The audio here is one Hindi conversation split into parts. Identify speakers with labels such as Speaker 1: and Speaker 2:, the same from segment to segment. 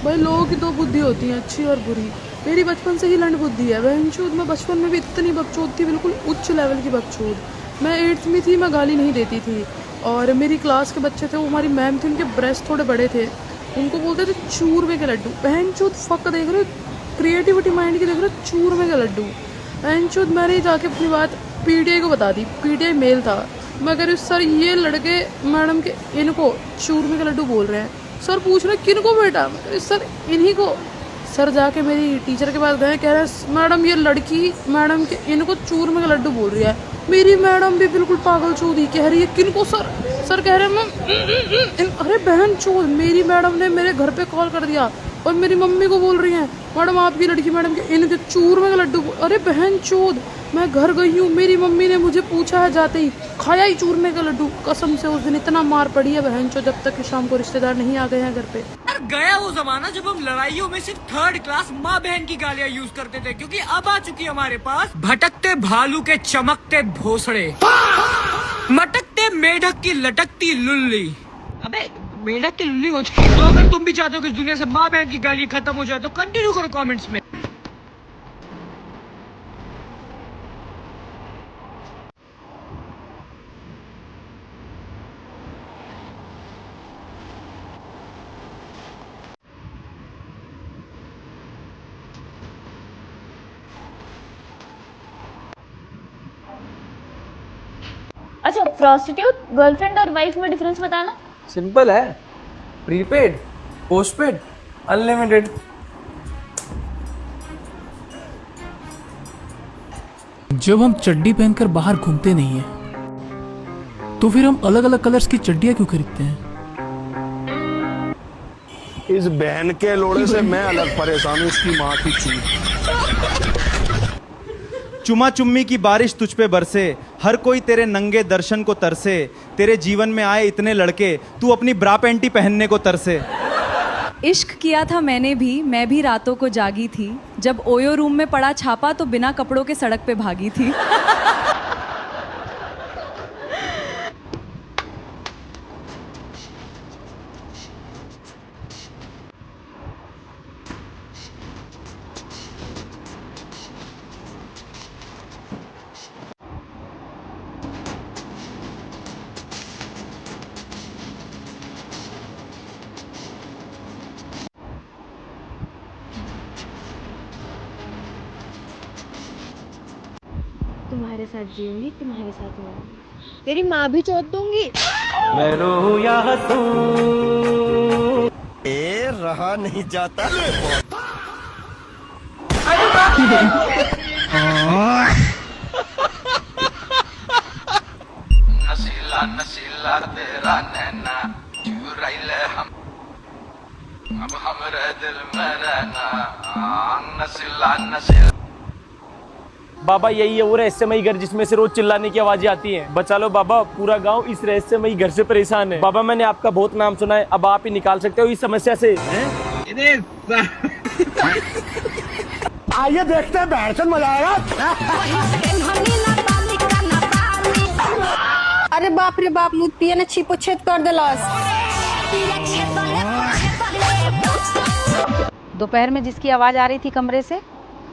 Speaker 1: भाई लोगों की दो बुद्धि होती है, अच्छी और बुरी। मेरी बचपन से ही लंड बुद्धि है बहनचोद। मैं बचपन में भी इतनी बकचोद थी, बिल्कुल उच्च लेवल की बकचोद। मैं 8th में थी, मैं गाली नहीं देती थी। और मेरी क्लास के बच्चे थे, वो हमारी मैम थी, उनके ब्रेस्ट थोड़े बड़े थे, उनको बोलते थे चूरमे के लड्डू। बहनचोद फक देख रहे हो, क्रिएटिविटी माइंड की देख रहे हो, चूरमे के लड्डू। बहनचोद मैंने जाके अपनी बात पीटीआई को बता दी। पीटीआई मेल था। मैं कह रही हूँ सर ये लड़के मैडम के इनको चूरमे के लड्डू बोल रहे हैं। सर पूछ रहे किन को बेटा? सर इन्हीं को। सर जाके मेरी टीचर के पास गए, कह रहे हैं मैडम ये लड़की मैडम के इनको चूरमे का लड्डू बोल रही है। मेरी मैडम भी बिल्कुल पागल चौधरी कह रही है किन को सर? सर कह रहे हैं मैम अरे बहन चोद, मेरी मैडम ने मेरे घर पे कॉल कर दिया और मेरी मम्मी को बोल रही हैं मैडम आपकी लड़की मैडम के इनके चूरमे का लड्डू। अरे बहन चोद, मैं घर गई हूँ, मेरी मम्मी ने मुझे पूछा है जाते ही, खाया ही चूरमे का लड्डू। कसम से उस दिन इतना मार पड़ी है बहन चोद, जब तक कि शाम को रिश्तेदार नहीं आ गए हैं घर पे।
Speaker 2: गया वो जमाना जब हम लड़ाइयों में सिर्फ 3rd क्लास माँ बहन की गालियाँ यूज करते थे, क्योंकि अब आ चुकी हमारे पास भटकते भालू के चमकते भोसड़े, मटकते मेढक की लटकती लुल्ली। अबे मेढक की लुल्ली हो चुकी। तो अगर तुम भी चाहते हो कि इस दुनिया से माँ बहन की गाली खत्म हो जाए तो कंटिन्यू करो कमेंट्स में।
Speaker 3: अच्छा, प्रोस्टिट्यूट गर्लफ्रेंड और वाइफ में डिफरेंस बताना।
Speaker 4: सिंपल है, प्रीपेड, पोस्टपेड, अनलिमिटेड।
Speaker 5: जब हम चड्डी पहनकर बाहर घूमते नहीं हैं तो फिर हम अलग अलग कलर्स की चड्डियां क्यों खरीदते हैं?
Speaker 6: इस बहन के लोड़े से मैं अलग परेशान हूँ, इसकी माँ की चूत।
Speaker 7: चुमा चुम्मी की बारिश तुझ पे बरसे, हर कोई तेरे नंगे दर्शन को तरसे, तेरे जीवन में आए इतने लड़के, तू अपनी ब्रा पैंटी पहनने को तरसे।
Speaker 8: इश्क किया था मैंने भी, मैं भी रातों को जागी थी, जब ओयो रूम में पड़ा छापा तो बिना कपड़ों के सड़क पे भागी थी।
Speaker 3: तुम्हारे साथ जीऊंगी, तुम्हारे साथ मरूंगी, तेरी माँ भी चोट दूंगी।
Speaker 4: मैं रो या हंसूं,
Speaker 6: ए रहा नहीं जाता।
Speaker 9: नसीला नसीला तेरा नैना चुराइले हम, अब हमरे दिल में रहना। नसीला नसीला।
Speaker 4: बाबा यही है वो रहस्यमयी घर जिसमें से रोज चिल्लाने की आवाजें आती हैं। बचा लो बाबा, पूरा गांव इस रहस्यमयी घर से परेशान है। बाबा मैंने आपका बहुत नाम सुना है, अब आप ही निकाल सकते हो इस समस्या से।
Speaker 6: आइए देखते हैं, बैठकर मजा आएगा।
Speaker 10: अरे बाप रे बाप, मुझ पिया ने छिपो छेद कर दिलास।
Speaker 8: दोपहर में जिसकी आवाज आ रही थी कमरे से,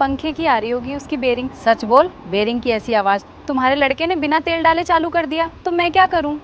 Speaker 8: पंखे की आ रही होगी उसकी बेरिंग। सच बोल, बेरिंग की ऐसी आवाज तुम्हारे लड़के ने बिना तेल डाले चालू कर दिया, तो मैं क्या करूं?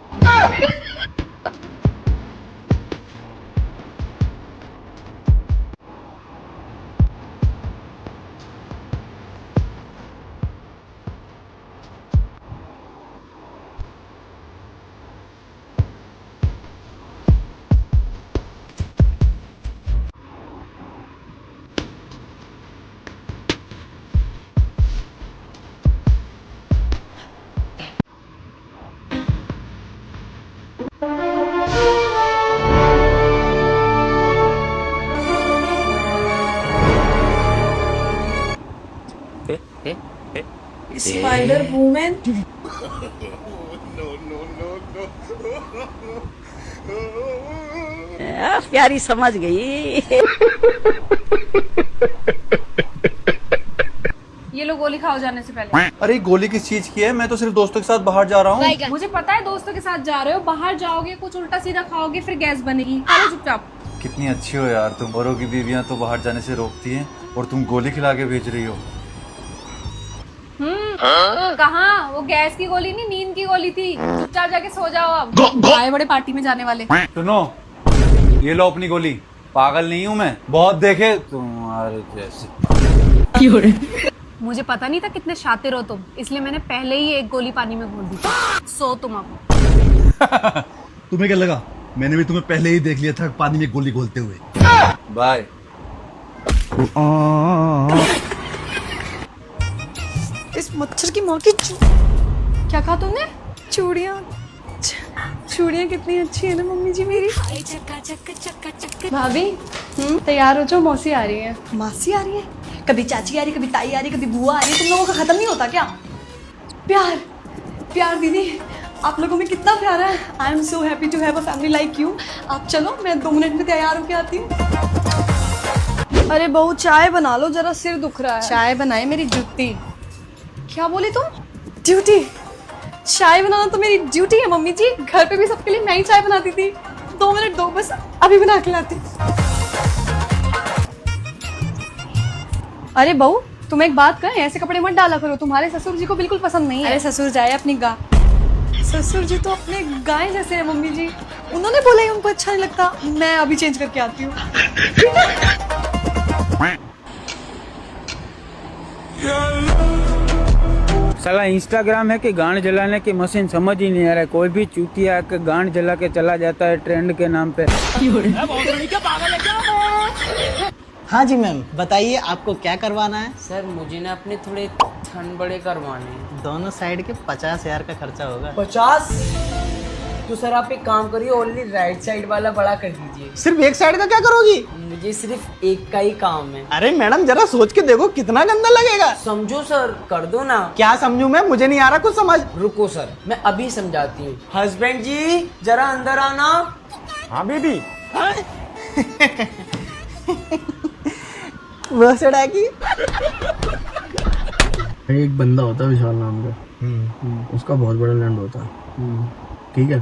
Speaker 10: Spider women.
Speaker 11: प्यारी समझ गई।
Speaker 8: ये लो गोली खाओ जाने से पहले।
Speaker 7: अरे गोली किस चीज की है? मैं तो सिर्फ दोस्तों के साथ बाहर जा रहा हूँ।
Speaker 8: मुझे पता है दोस्तों के साथ जा रहे हो, बाहर जाओगे कुछ उल्टा सीधा खाओगे फिर गैस बनेगी। चलो चुपचाप।
Speaker 12: कितनी अच्छी हो यार तुम। औरों की बीवियां तो बाहर जाने से रोकती हैं और तुम गोली खिला के भेज रही हो।
Speaker 8: कहाँ? वो गैस की गोली नहीं, नींद की गोली थी। चुपचाप जाके सो जाओ अब। आए बड़े पार्टी में जाने वाले।
Speaker 12: सुनो, ये लो अपनी गोली। पागल नहीं हूँ मैं, बहुत देखे तुम्हारे जैसे।
Speaker 8: मुझे पता नहीं था कितने शातिर हो तुम, इसलिए मैंने पहले ही एक गोली पानी में घोल दी। सो तुम अब।
Speaker 13: तुम्हें क्या लगा? मैंने भी तुम्हें पहले ही देख लिया था पानी में गोली घोलते हुए।
Speaker 12: बाय।
Speaker 10: इस मच्छर की माँ की
Speaker 8: क्या कहा तुमने?
Speaker 10: चूड़ियाँ चूड़ियाँ कितनी अच्छी है ना मम्मी जी मेरी।
Speaker 8: भाभी तैयार हो जाओ, मौसी आ रही है।
Speaker 10: मासी आ रही है, कभी चाची आ रही, कभी ताई आ रही, कभी बुआ आ रही है। तुम लोगों का खत्म नहीं होता क्या? प्यार प्यार दीदी, आप लोगों में कितना प्यार है। I am so happy to have a family like you. आप चलो, मैं 2 मिनट में तैयार होके आती हूँ। अरे बहू चाय बना लो, जरा सिर दुख रहा है।
Speaker 8: चाय बनाए मेरी जुत्ती।
Speaker 10: क्या बोली तुम? ड्यूटी? चाय बनाना तो मेरी ड्यूटी है मम्मी जी। घर पे भी सबके लिए मैं ही चाय बनाती थी। 2 मिनट दो बस, अभी बना के लाती। अरे बहू तुम एक बात कहें, ऐसे कपड़े मत डाला करो, तुम्हारे ससुर जी को बिल्कुल पसंद नहीं है। अरे ससुर जाए अपनी ससुर जी तो अपने गाय जैसे हैं मम्मी जी। उन्होंने बोला ही उनको अच्छा नहीं लगता। मैं अभी चेंज करके आती हूँ।
Speaker 14: साला इंस्टाग्राम है कि गांड जलाने की मशीन, समझ ही नहीं आ रहा है। कोई भी चूतिया के गांड जला के चला जाता है ट्रेंड के नाम पे।
Speaker 15: हाँ जी मैम, बताइए आपको क्या करवाना है?
Speaker 16: सर मुझे ना अपने थोड़े थन बड़े करवाने हैं।
Speaker 15: दोनों साइड के 50,000 का खर्चा होगा।
Speaker 16: 50? तो सर आप एक काम करिए, ओनली राइट साइड वाला बड़ा कर दीजिए।
Speaker 15: सिर्फ एक साइड का क्या करोगी?
Speaker 16: मुझे सिर्फ एक का ही काम है।
Speaker 15: अरे मैडम जरा सोच के देखो कितना गंदा लगेगा।
Speaker 16: समझो सर, कर दो ना।
Speaker 15: क्या समझूं मैं? मुझे नहीं आ रहा कुछ समझ।
Speaker 16: रुको सर, मैं अभी समझाती हूँ। हस्बैंड जी जरा अंदर आना।
Speaker 15: हाँ बेबी। वो सड़ा की
Speaker 17: एक बंदा होता है विशाल नाम का, उसका बहुत बड़ा लैंड होता है, ठीक है।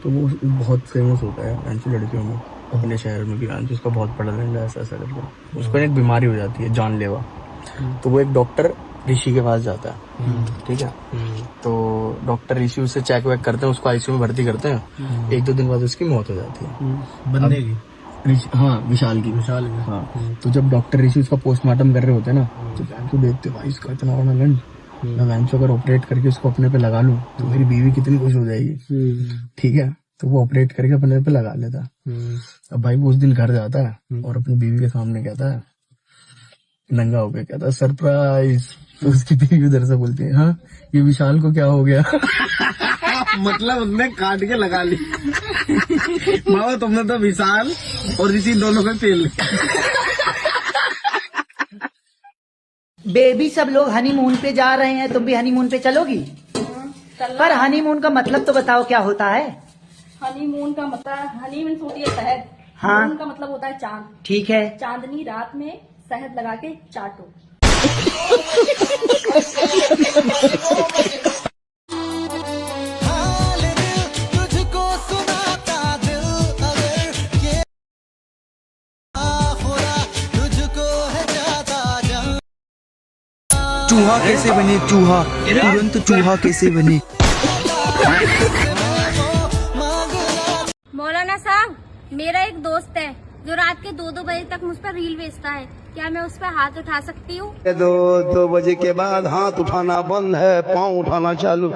Speaker 17: तो वो बहुत फेमस होता है ऐसी लड़कियों में, अपने शहर में भी। उसका बहुत बड़ा लैंड है, ऐसा ऐसा करके। उसको एक बीमारी हो जाती है जानलेवा। तो वो एक डॉक्टर ऋषि के पास जाता है, ठीक है। तो डॉक्टर ऋषि उसे चेक वेक करते हैं, उसको आईसीयू में भर्ती करते हैं। 1-2 दिन बाद उसकी मौत हो जाती है।
Speaker 13: बंदे की?
Speaker 17: हाँ विशाल की। हाँ, तो जब डॉक्टर ऋषि उसका पोस्टमार्टम कर रहे होते हैं ना, तो वैन को देखते भाई इसका इतना बड़ा लैंड, मैं वैन से अगर ऑपरेट करके उसको अपने पे लगा लूं तो मेरी बीवी कितनी खुश हो जाएगी, ठीक है। तो वो ऑपरेट करके अपने पे लगा लेता। अब भाई वो उस दिन घर जाता है और अपनी बीवी के सामने कहता है, नंगा होके कहता है सरप्राइज। तो उसकी बीवी उधर से बोलती है, हाँ ये विशाल को क्या हो गया?
Speaker 15: मतलब उसने काट के लगा ली। मामा तुमने तो विशाल और ऋषि दोनों को तेल।
Speaker 11: बेबी सब लोग हनीमून पे जा रहे हैं, तुम भी हनीमून पे चलोगी? पर हनीमून का मतलब तो बताओ क्या होता है?
Speaker 10: हनीमून का मतलब, हनी मीन्स होती है शहद।
Speaker 11: हाँ।
Speaker 10: मून का मतलब होता है चांद।
Speaker 11: ठीक है।
Speaker 10: चांदनी रात में शहद लगा के चाटो।
Speaker 18: चूहा कैसे बने? चूहा तुरंत चूहा कैसे बने?
Speaker 19: मौलाना साहब, मेरा एक दोस्त है जो रात के 2-2 बजे तक मुझ पर रील बेचता है। क्या मैं उस पर हाथ उठा सकती हूँ?
Speaker 6: 2 बजे के बाद हाथ उठाना बंद है, पाँव उठाना चालू।